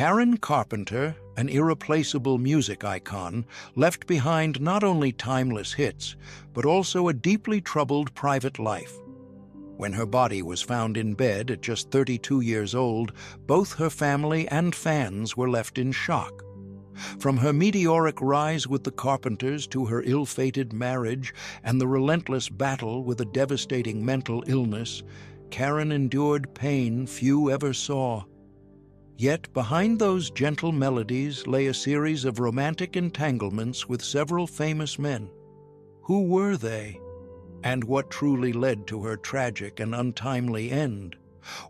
Karen Carpenter, an irreplaceable music icon, left behind not only timeless hits, but also a deeply troubled private life. When her body was found in bed at just 32 years old, both her family and fans were left in shock. From her meteoric rise with the Carpenters to her ill-fated marriage and the relentless battle with a devastating mental illness, Karen endured pain few ever saw. Yet behind those gentle melodies lay a series of romantic entanglements with several famous men. Who were they? And what truly led to her tragic and untimely end?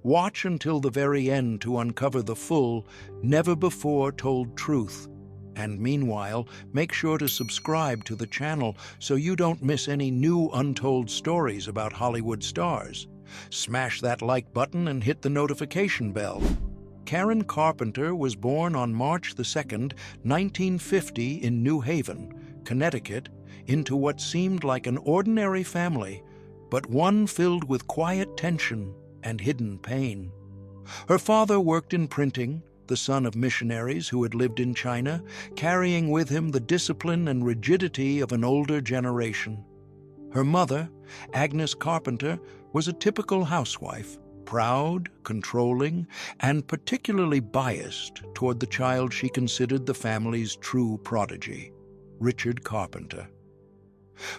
Watch until the very end to uncover the full, never-before-told truth. And meanwhile, make sure to subscribe to the channel so you don't miss any new untold stories about Hollywood stars. Smash that like button and hit the notification bell. Karen Carpenter was born on March 2nd, 1950 in New Haven, Connecticut, into what seemed like an ordinary family, but one filled with quiet tension and hidden pain. Her father worked in printing, the son of missionaries who had lived in China, carrying with him the discipline and rigidity of an older generation. Her mother, Agnes Carpenter, was a typical housewife, proud, controlling, and particularly biased toward the child she considered the family's true prodigy, Richard Carpenter.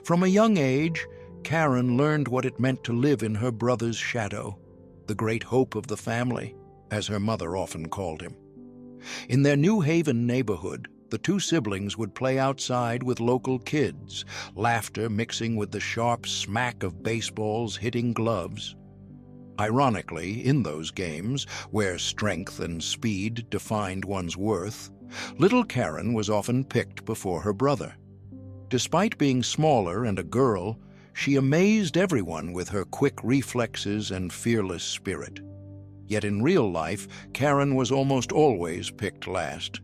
From a young age, Karen learned what it meant to live in her brother's shadow, the great hope of the family, as her mother often called him. In their New Haven neighborhood, the two siblings would play outside with local kids, laughter mixing with the sharp smack of baseballs hitting gloves. Ironically, in those games, where strength and speed defined one's worth, little Karen was often picked before her brother. Despite being smaller and a girl, she amazed everyone with her quick reflexes and fearless spirit. Yet in real life, Karen was almost always picked last.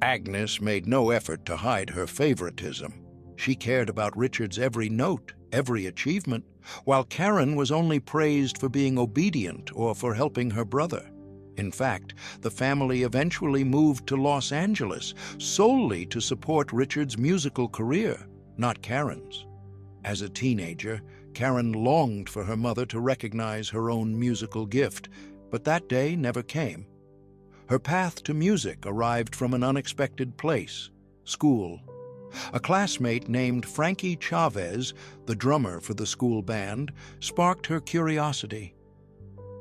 Agnes made no effort to hide her favoritism. She cared about Richard's every note, every achievement, while Karen was only praised for being obedient or for helping her brother. In fact, the family eventually moved to Los Angeles solely to support Richard's musical career, not Karen's. As a teenager, Karen longed for her mother to recognize her own musical gift, but that day never came. Her path to music arrived from an unexpected place: school. A classmate named Frankie Chavez, the drummer for the school band, sparked her curiosity.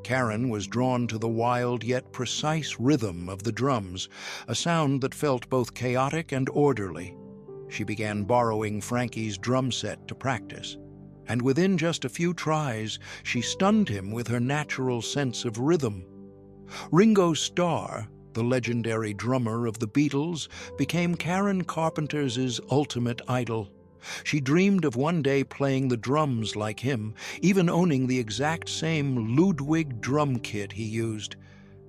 Karen was drawn to the wild yet precise rhythm of the drums, a sound that felt both chaotic and orderly. She began borrowing Frankie's drum set to practice, and within just a few tries, she stunned him with her natural sense of rhythm. Ringo Starr, the legendary drummer of the Beatles, became Karen Carpenter's ultimate idol. She dreamed of one day playing the drums like him, even owning the exact same Ludwig drum kit he used.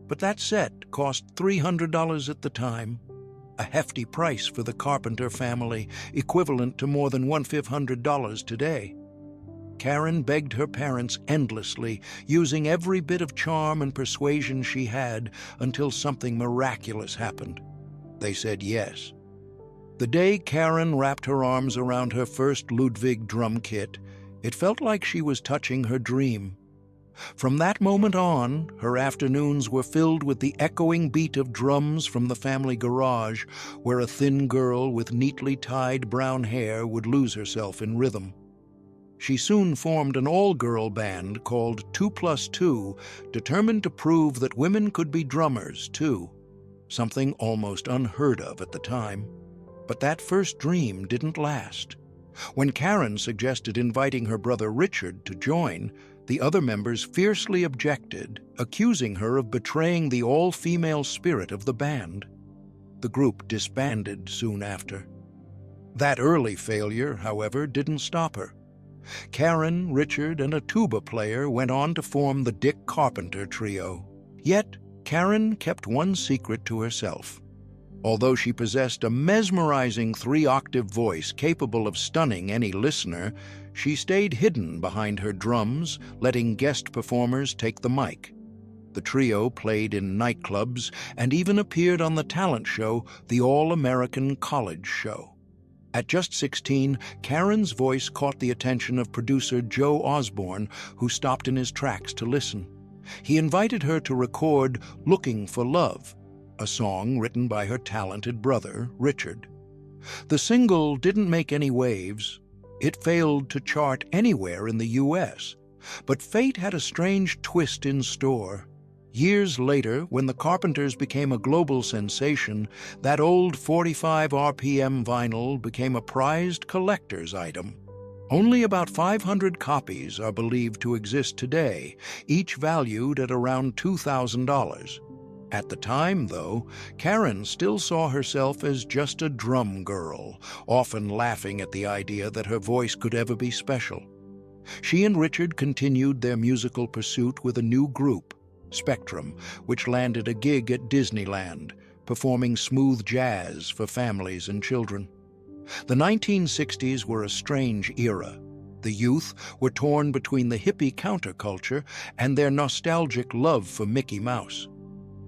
But that set cost $300 at the time, a hefty price for the Carpenter family, equivalent to more than $1,500 today. Karen begged her parents endlessly, using every bit of charm and persuasion she had, until something miraculous happened. They said yes. The day Karen wrapped her arms around her first Ludwig drum kit, it felt like she was touching her dream. From that moment on, her afternoons were filled with the echoing beat of drums from the family garage, where a thin girl with neatly tied brown hair would lose herself in rhythm. She soon formed an all-girl band called 2+2, determined to prove that women could be drummers, too, something almost unheard of at the time. But that first dream didn't last. When Karen suggested inviting her brother Richard to join, the other members fiercely objected, accusing her of betraying the all-female spirit of the band. The group disbanded soon after. That early failure, however, didn't stop her. Karen, Richard, and a tuba player went on to form the Dick Carpenter Trio. Yet, Karen kept one secret to herself. Although she possessed a mesmerizing 3-octave voice capable of stunning any listener, she stayed hidden behind her drums, letting guest performers take the mic. The trio played in nightclubs and even appeared on the talent show, the All-American College Show. At just 16, Karen's voice caught the attention of producer Joe Osborne, who stopped in his tracks to listen. He invited her to record "Looking for Love," a song written by her talented brother, Richard. The single didn't make any waves. It failed to chart anywhere in the U.S., but fate had a strange twist in store. Years later, when the Carpenters became a global sensation, that old 45 RPM vinyl became a prized collector's item. Only about 500 copies are believed to exist today, each valued at around $2,000. At the time, though, Karen still saw herself as just a drum girl, often laughing at the idea that her voice could ever be special. She and Richard continued their musical pursuit with a new group, Spectrum, which landed a gig at Disneyland, performing smooth jazz for families and children. The 1960s were a strange era. The youth were torn between the hippie counterculture and their nostalgic love for Mickey Mouse.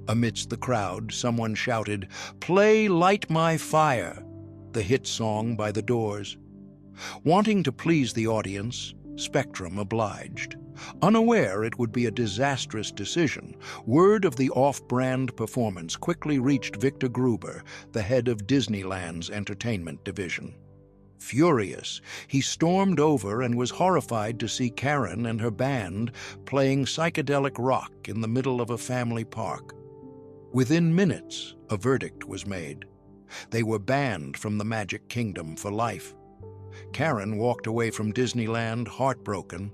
Amidst the crowd, someone shouted, "Play Light My Fire," the hit song by The Doors. Wanting to please the audience, Spectrum obliged. Unaware it would be a disastrous decision, word of the off-brand performance quickly reached Victor Gruber, the head of Disneyland's entertainment division. Furious, he stormed over and was horrified to see Karen and her band playing psychedelic rock in the middle of a family park. Within minutes, a verdict was made. They were banned from the Magic Kingdom for life. Karen walked away from Disneyland heartbroken,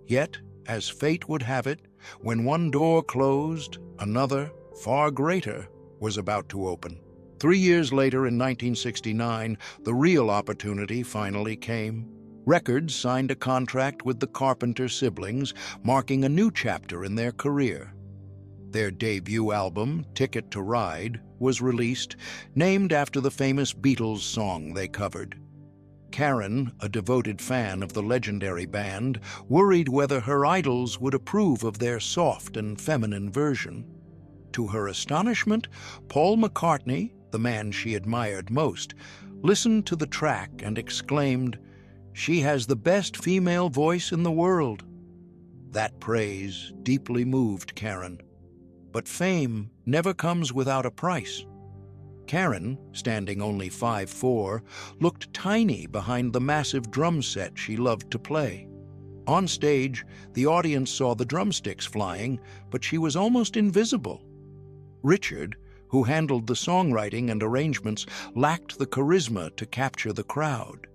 yet, as fate would have it, when one door closed, another, far greater, was about to open. 3 years later, in 1969, the real opportunity finally came. Records signed a contract with the Carpenter siblings, marking a new chapter in their career. Their debut album, Ticket to Ride, was released, named after the famous Beatles song they covered. Karen, a devoted fan of the legendary band, worried whether her idols would approve of their soft and feminine version. To her astonishment, Paul McCartney, the man she admired most, listened to the track and exclaimed, "She has the best female voice in the world." That praise deeply moved Karen. But fame never comes without a price. Karen, standing only 5'4", looked tiny behind the massive drum set she loved to play. On stage, the audience saw the drumsticks flying, but she was almost invisible. Richard, who handled the songwriting and arrangements, lacked the charisma to capture the crowd.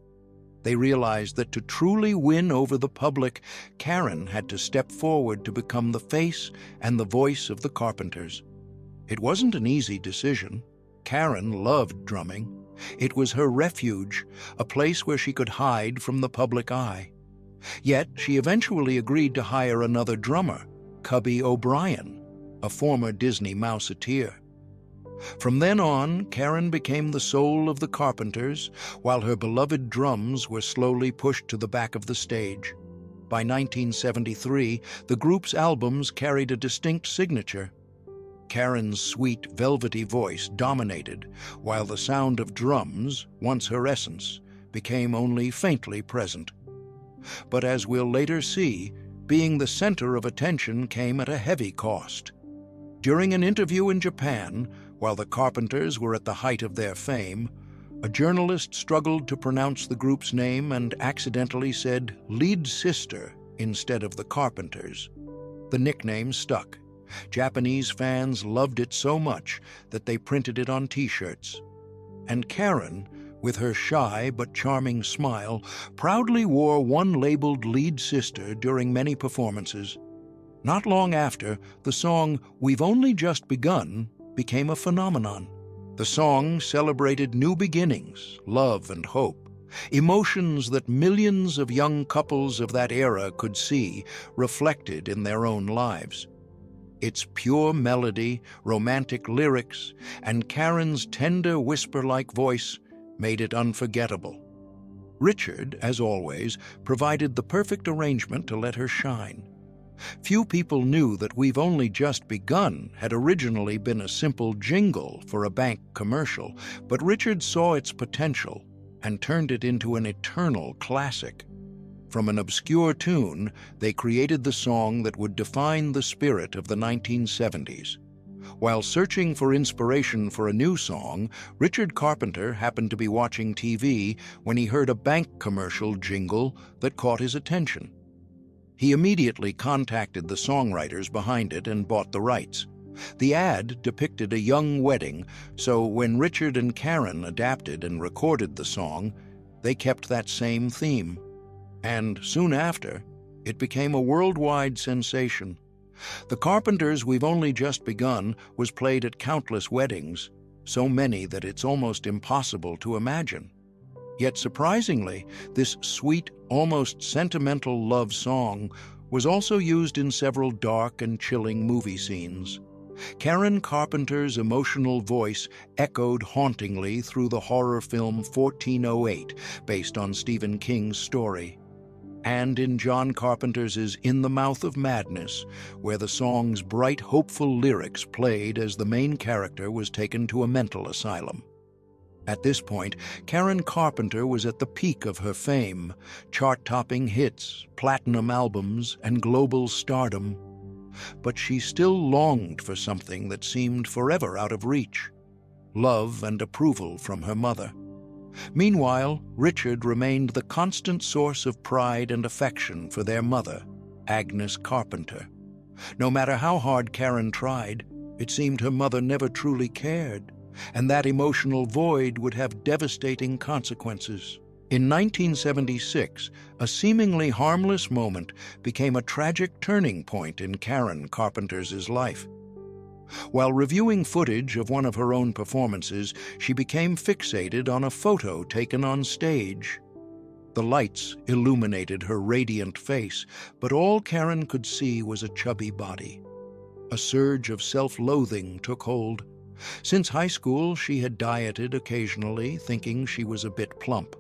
They realized that to truly win over the public, Karen had to step forward to become the face and the voice of the Carpenters. It wasn't an easy decision. Karen loved drumming. It was her refuge, a place where she could hide from the public eye. Yet she eventually agreed to hire another drummer, Cubby O'Brien, a former Disney Mouseketeer. From then on, Karen became the soul of the Carpenters, while her beloved drums were slowly pushed to the back of the stage. By 1973, the group's albums carried a distinct signature. Karen's sweet, velvety voice dominated, while the sound of drums, once her essence, became only faintly present. But as we'll later see, being the center of attention came at a heavy cost. During an interview in Japan, while the Carpenters were at the height of their fame, a journalist struggled to pronounce the group's name and accidentally said "lead sister" instead of the Carpenters. The nickname stuck. Japanese fans loved it so much that they printed it on T-shirts. And Karen, with her shy but charming smile, proudly wore one labeled "lead sister" during many performances. Not long after, the song "We've Only Just Begun" became a phenomenon. The song celebrated new beginnings, love and hope, emotions that millions of young couples of that era could see reflected in their own lives. Its pure melody, romantic lyrics, and Karen's tender whisper-like voice made it unforgettable. Richard, as always, provided the perfect arrangement to let her shine. Few people knew that "We've Only Just Begun" had originally been a simple jingle for a bank commercial, but Richard saw its potential and turned it into an eternal classic. From an obscure tune, they created the song that would define the spirit of the 1970s. While searching for inspiration for a new song, Richard Carpenter happened to be watching TV when he heard a bank commercial jingle that caught his attention. He immediately contacted the songwriters behind it and bought the rights. The ad depicted a young wedding, so when Richard and Karen adapted and recorded the song, they kept that same theme. And soon after, it became a worldwide sensation. The Carpenters' "We've Only Just Begun" was played at countless weddings, so many that it's almost impossible to imagine. Yet surprisingly, this sweet, almost sentimental love song was also used in several dark and chilling movie scenes. Karen Carpenter's emotional voice echoed hauntingly through the horror film 1408, based on Stephen King's story. And in John Carpenter's "In the Mouth of Madness," where the song's bright, hopeful lyrics played as the main character was taken to a mental asylum. At this point, Karen Carpenter was at the peak of her fame, chart-topping hits, platinum albums, and global stardom. But she still longed for something that seemed forever out of reach: love and approval from her mother. Meanwhile, Richard remained the constant source of pride and affection for their mother, Agnes Carpenter. No matter how hard Karen tried, it seemed her mother never truly cared, and that emotional void would have devastating consequences. In 1976, a seemingly harmless moment became a tragic turning point in Karen Carpenter's life. While reviewing footage of one of her own performances, she became fixated on a photo taken on stage. The lights illuminated her radiant face, but all Karen could see was a chubby body. A surge of self-loathing took hold. Since high school, she had dieted occasionally, thinking she was a bit plump.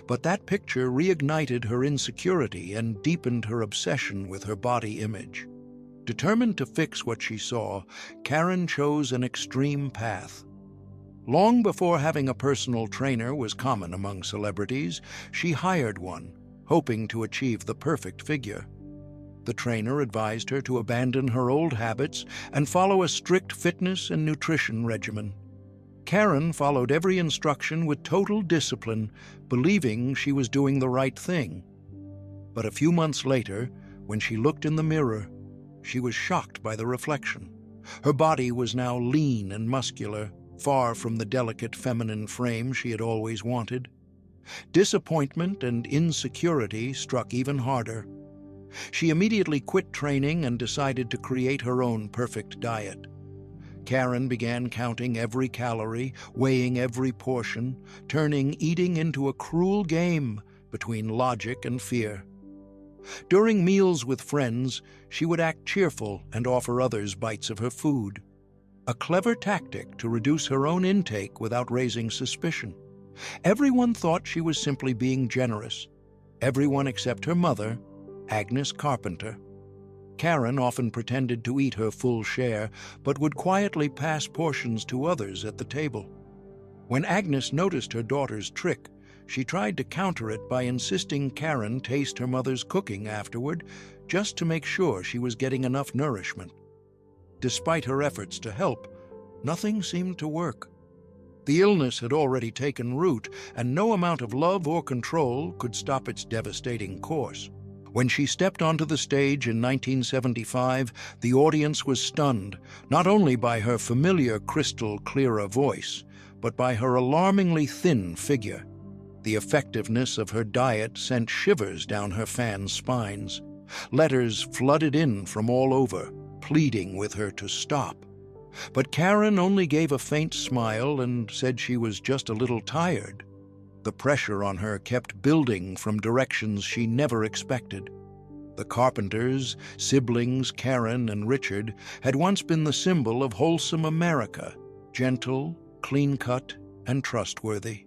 But that picture reignited her insecurity and deepened her obsession with her body image. Determined to fix what she saw, Karen chose an extreme path. Long before having a personal trainer was common among celebrities, she hired one, hoping to achieve the perfect figure. The trainer advised her to abandon her old habits and follow a strict fitness and nutrition regimen. Karen followed every instruction with total discipline, believing she was doing the right thing. But a few months later, when she looked in the mirror, she was shocked by the reflection. Her body was now lean and muscular, far from the delicate feminine frame she had always wanted. Disappointment and insecurity struck even harder. She immediately quit training and decided to create her own perfect diet. Karen began counting every calorie, weighing every portion, turning eating into a cruel game between logic and fear. During meals with friends, she would act cheerful and offer others bites of her food. A clever tactic to reduce her own intake without raising suspicion. Everyone thought she was simply being generous. Everyone except her mother, Agnes Carpenter. Karen often pretended to eat her full share, but would quietly pass portions to others at the table. When Agnes noticed her daughter's trick, she tried to counter it by insisting Karen taste her mother's cooking afterward, just to make sure she was getting enough nourishment. Despite her efforts to help, nothing seemed to work. The illness had already taken root, and no amount of love or control could stop its devastating course. When she stepped onto the stage in 1975, the audience was stunned, not only by her familiar crystal-clear voice, but by her alarmingly thin figure. The effectiveness of her diet sent shivers down her fans' spines. Letters flooded in from all over, pleading with her to stop. But Karen only gave a faint smile and said she was just a little tired. The pressure on her kept building from directions she never expected. The Carpenters, siblings Karen and Richard, had once been the symbol of wholesome America, gentle, clean-cut, and trustworthy.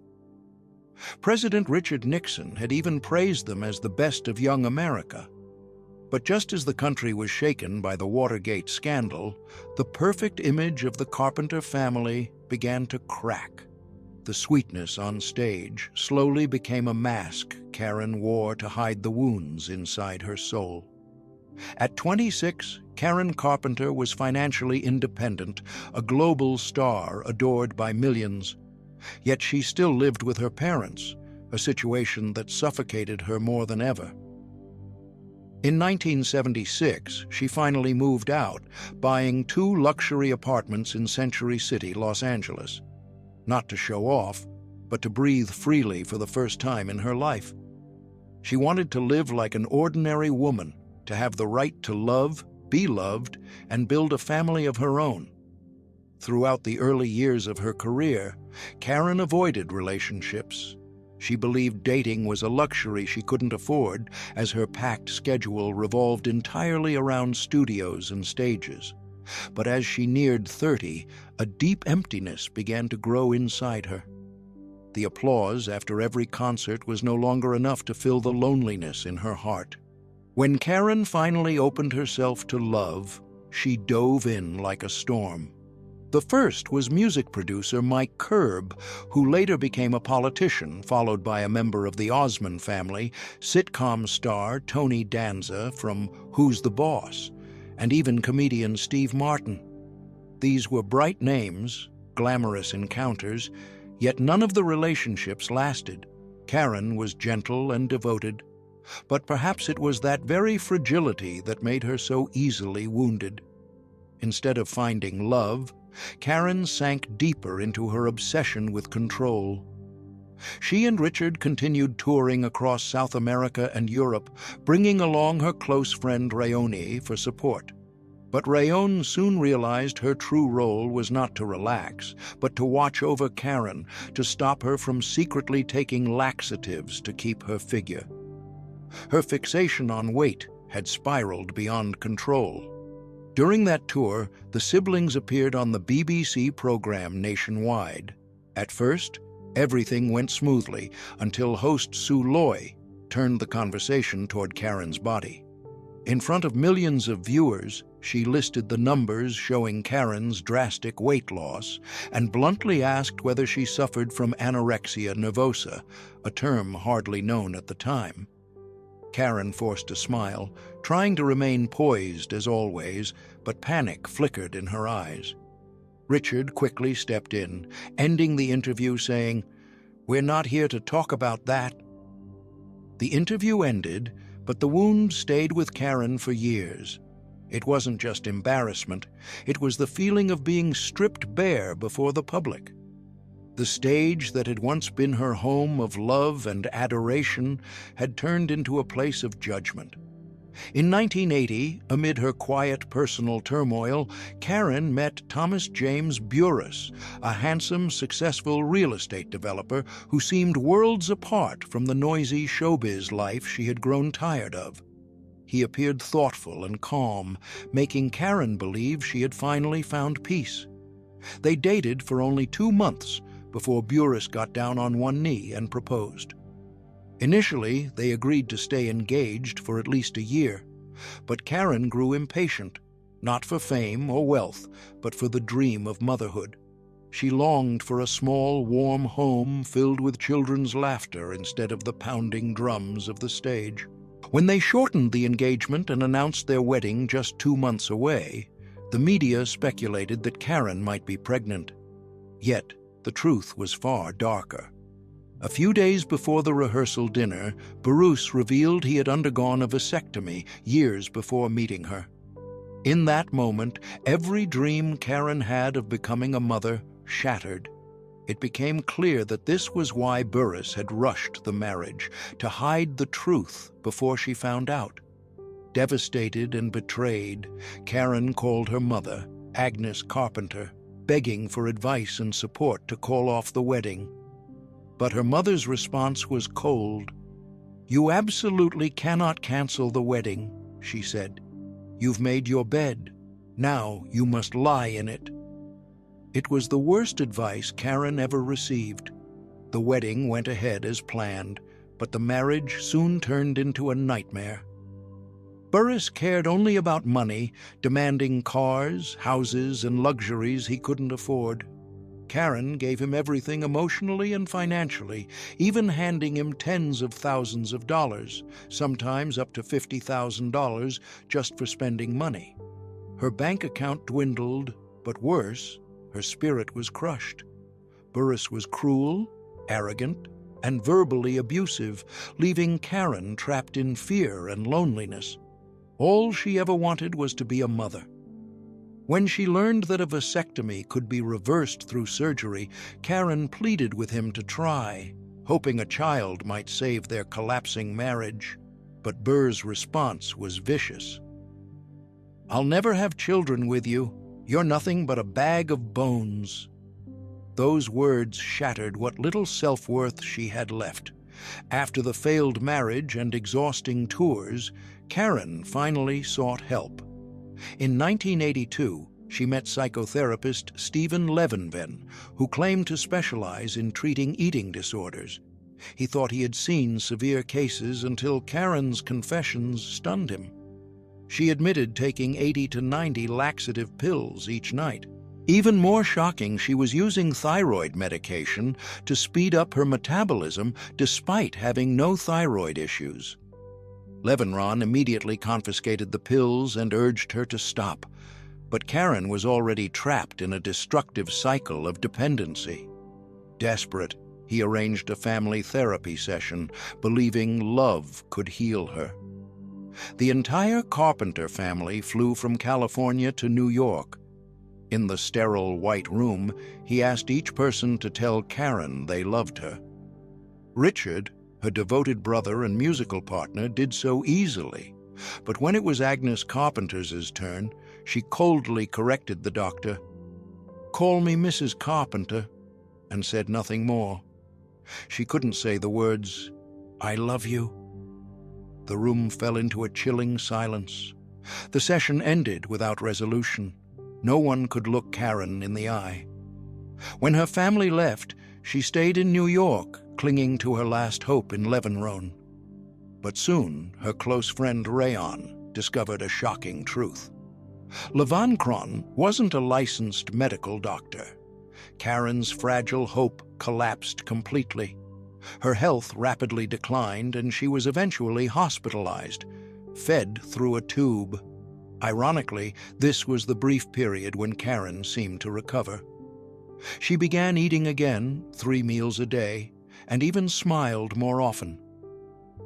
President Richard Nixon had even praised them as the best of young America. But just as the country was shaken by the Watergate scandal, the perfect image of the Carpenter family began to crack. The sweetness on stage slowly became a mask Karen wore to hide the wounds inside her soul. At 26, Karen Carpenter was financially independent, a global star adored by millions. Yet she still lived with her parents, a situation that suffocated her more than ever. In 1976, she finally moved out, buying 2 luxury apartments in Century City, Los Angeles. Not to show off, but to breathe freely for the first time in her life. She wanted to live like an ordinary woman, to have the right to love, be loved, and build a family of her own. Throughout the early years of her career, Karen avoided relationships. She believed dating was a luxury she couldn't afford, as her packed schedule revolved entirely around studios and stages. But as she neared 30, a deep emptiness began to grow inside her. The applause after every concert was no longer enough to fill the loneliness in her heart. When Karen finally opened herself to love, she dove in like a storm. The first was music producer Mike Curb, who later became a politician, followed by a member of the Osmond family, sitcom star Tony Danza from Who's the Boss, and even comedian Steve Martin. These were bright names, glamorous encounters, yet none of the relationships lasted. Karen was gentle and devoted, but perhaps it was that very fragility that made her so easily wounded. Instead of finding love, Karen sank deeper into her obsession with control. She and Richard continued touring across South America and Europe, bringing along her close friend Rayoni for support. But Rayon soon realized her true role was not to relax, but to watch over Karen, to stop her from secretly taking laxatives to keep her figure. Her fixation on weight had spiraled beyond control. During that tour, the siblings appeared on the BBC program Nationwide. At first, everything went smoothly until host Sue Loy turned the conversation toward Karen's body. In front of millions of viewers, she listed the numbers showing Karen's drastic weight loss and bluntly asked whether she suffered from anorexia nervosa, a term hardly known at the time. Karen forced a smile, trying to remain poised as always, but panic flickered in her eyes. Richard quickly stepped in, ending the interview saying, "We're not here to talk about that." The interview ended, but the wound stayed with Karen for years. It wasn't just embarrassment, it was the feeling of being stripped bare before the public. The stage that had once been her home of love and adoration had turned into a place of judgment. In 1980, amid her quiet personal turmoil, Karen met Thomas James Burris, a handsome, successful real estate developer who seemed worlds apart from the noisy showbiz life she had grown tired of. He appeared thoughtful and calm, making Karen believe she had finally found peace. They dated for only 2 months before Burris got down on one knee and proposed. Initially, they agreed to stay engaged for at least a year, but Karen grew impatient, not for fame or wealth, but for the dream of motherhood. She longed for a small, warm home filled with children's laughter instead of the pounding drums of the stage. When they shortened the engagement and announced their wedding just 2 months away, the media speculated that Karen might be pregnant. Yet, the truth was far darker. A few days before the rehearsal dinner, Burris revealed he had undergone a vasectomy years before meeting her. In that moment, every dream Karen had of becoming a mother shattered. It became clear that this was why Burris had rushed the marriage, to hide the truth before she found out. Devastated and betrayed, Karen called her mother, Agnes Carpenter, begging for advice and support to call off the wedding. But her mother's response was cold. "You absolutely cannot cancel the wedding," she said. "You've made your bed. Now you must lie in it." It was the worst advice Karen ever received. The wedding went ahead as planned, but the marriage soon turned into a nightmare. Burris cared only about money, demanding cars, houses, and luxuries he couldn't afford. Karen gave him everything emotionally and financially, even handing him tens of thousands of dollars, sometimes up to $50,000 just for spending money. Her bank account dwindled, but worse, her spirit was crushed. Burris was cruel, arrogant, and verbally abusive, leaving Karen trapped in fear and loneliness. All she ever wanted was to be a mother. When she learned that a vasectomy could be reversed through surgery, Karen pleaded with him to try, hoping a child might save their collapsing marriage. But Burr's response was vicious. "I'll never have children with you. You're nothing but a bag of bones." Those words shattered what little self-worth she had left. After the failed marriage and exhausting tours, Karen finally sought help. In 1982, she met psychotherapist Stephen Levenven, who claimed to specialize in treating eating disorders. He thought he had seen severe cases until Karen's confessions stunned him. She admitted taking 80 to 90 laxative pills each night. Even more shocking, she was using thyroid medication to speed up her metabolism despite having no thyroid issues. Levenron immediately confiscated the pills and urged her to stop, but Karen was already trapped in a destructive cycle of dependency. Desperate, he arranged a family therapy session, believing love could heal her. The entire Carpenter family flew from California to New York. In the sterile white room, he asked each person to tell Karen they loved her. Richard, her devoted brother and musical partner, did so easily, but when it was Agnes Carpenter's turn, she coldly corrected the doctor, "Call me Mrs. Carpenter," and said nothing more. She couldn't say the words, "I love you." The room fell into a chilling silence. The session ended without resolution. No one could look Karen in the eye. When her family left, she stayed in New York, clinging to her last hope in Leavenworth. But soon, her close friend Rayon discovered a shocking truth. Levancron wasn't a licensed medical doctor. Karen's fragile hope collapsed completely. Her health rapidly declined, and she was eventually hospitalized, fed through a tube. Ironically, this was the brief period when Karen seemed to recover. She began eating again, 3 meals a day, and even smiled more often.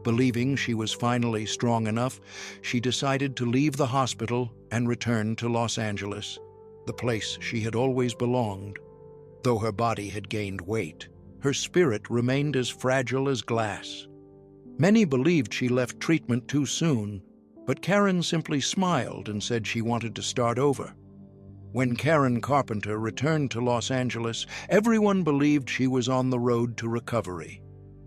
Believing she was finally strong enough, she decided to leave the hospital and return to Los Angeles, the place she had always belonged. Though her body had gained weight, her spirit remained as fragile as glass. Many believed she left treatment too soon, but Karen simply smiled and said she wanted to start over. When Karen Carpenter returned to Los Angeles, everyone believed she was on the road to recovery.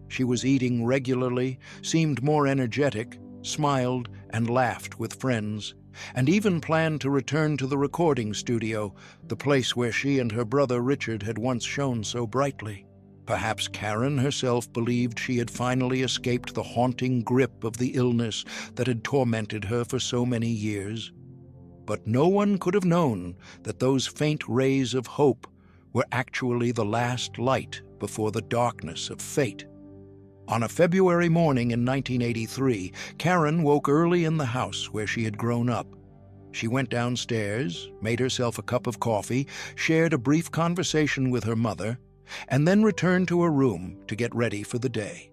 She was eating regularly, seemed more energetic, smiled and laughed with friends, and even planned to return to the recording studio, the place where she and her brother Richard had once shone so brightly. Perhaps Karen herself believed she had finally escaped the haunting grip of the illness that had tormented her for so many years. But no one could have known that those faint rays of hope were actually the last light before the darkness of fate. On a February morning in 1983, Karen woke early in the house where she had grown up. She went downstairs, made herself a cup of coffee, shared a brief conversation with her mother, and then returned to her room to get ready for the day.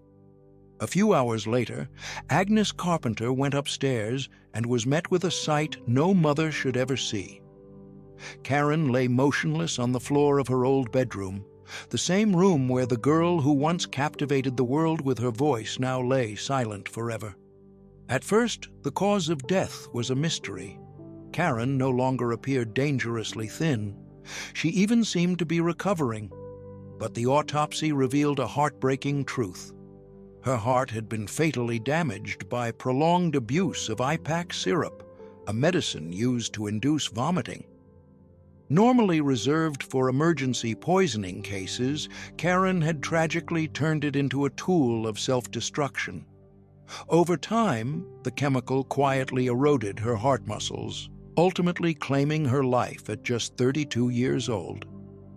A few hours later, Agnes Carpenter went upstairs and was met with a sight no mother should ever see. Karen lay motionless on the floor of her old bedroom, the same room where the girl who once captivated the world with her voice now lay silent forever. At first, the cause of death was a mystery. Karen no longer appeared dangerously thin. She even seemed to be recovering. But the autopsy revealed a heartbreaking truth. Her heart had been fatally damaged by prolonged abuse of Ipac syrup, a medicine used to induce vomiting. Normally reserved for emergency poisoning cases, Karen had tragically turned it into a tool of self-destruction. Over time, the chemical quietly eroded her heart muscles, ultimately claiming her life at just 32 years old.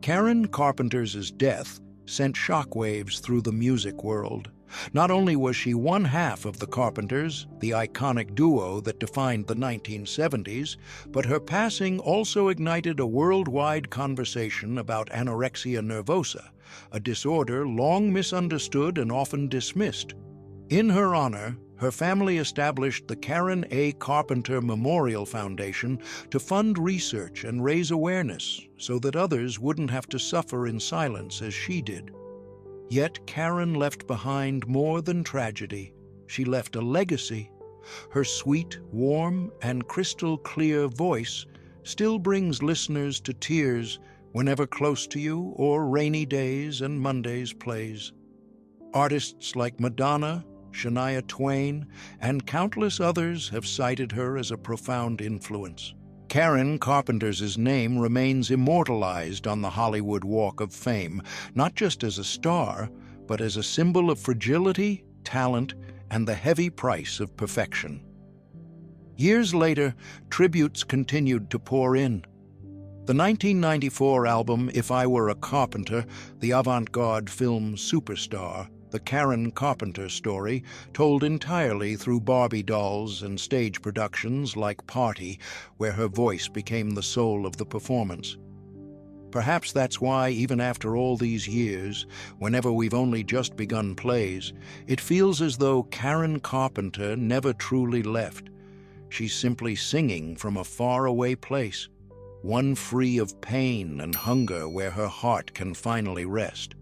Karen Carpenter's death sent shockwaves through the music world. Not only was she one half of the Carpenters, the iconic duo that defined the 1970s, but her passing also ignited a worldwide conversation about anorexia nervosa, a disorder long misunderstood and often dismissed. In her honor, her family established the Karen A. Carpenter Memorial Foundation to fund research and raise awareness so that others wouldn't have to suffer in silence as she did. Yet Karen left behind more than tragedy. She left a legacy. Her sweet, warm, and crystal-clear voice still brings listeners to tears whenever Close to You or Rainy Days and Mondays plays. Artists like Madonna, Shania Twain, and countless others have cited her as a profound influence. Karen Carpenter's name remains immortalized on the Hollywood Walk of Fame, not just as a star, but as a symbol of fragility, talent, and the heavy price of perfection. Years later, tributes continued to pour in. The 1994 album If I Were a Carpenter, the avant-garde film Superstar, the Karen Carpenter story, told entirely through Barbie dolls and stage productions like Party, where her voice became the soul of the performance. Perhaps that's why, even after all these years, whenever we've only just begun plays, it feels as though Karen Carpenter never truly left. She's simply singing from a faraway place, one free of pain and hunger where her heart can finally rest.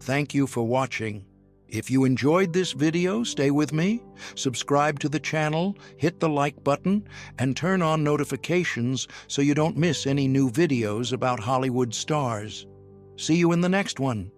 Thank you for watching. If you enjoyed this video, stay with me, subscribe to the channel, hit the like button, and turn on notifications so you don't miss any new videos about Hollywood stars. See you in the next one.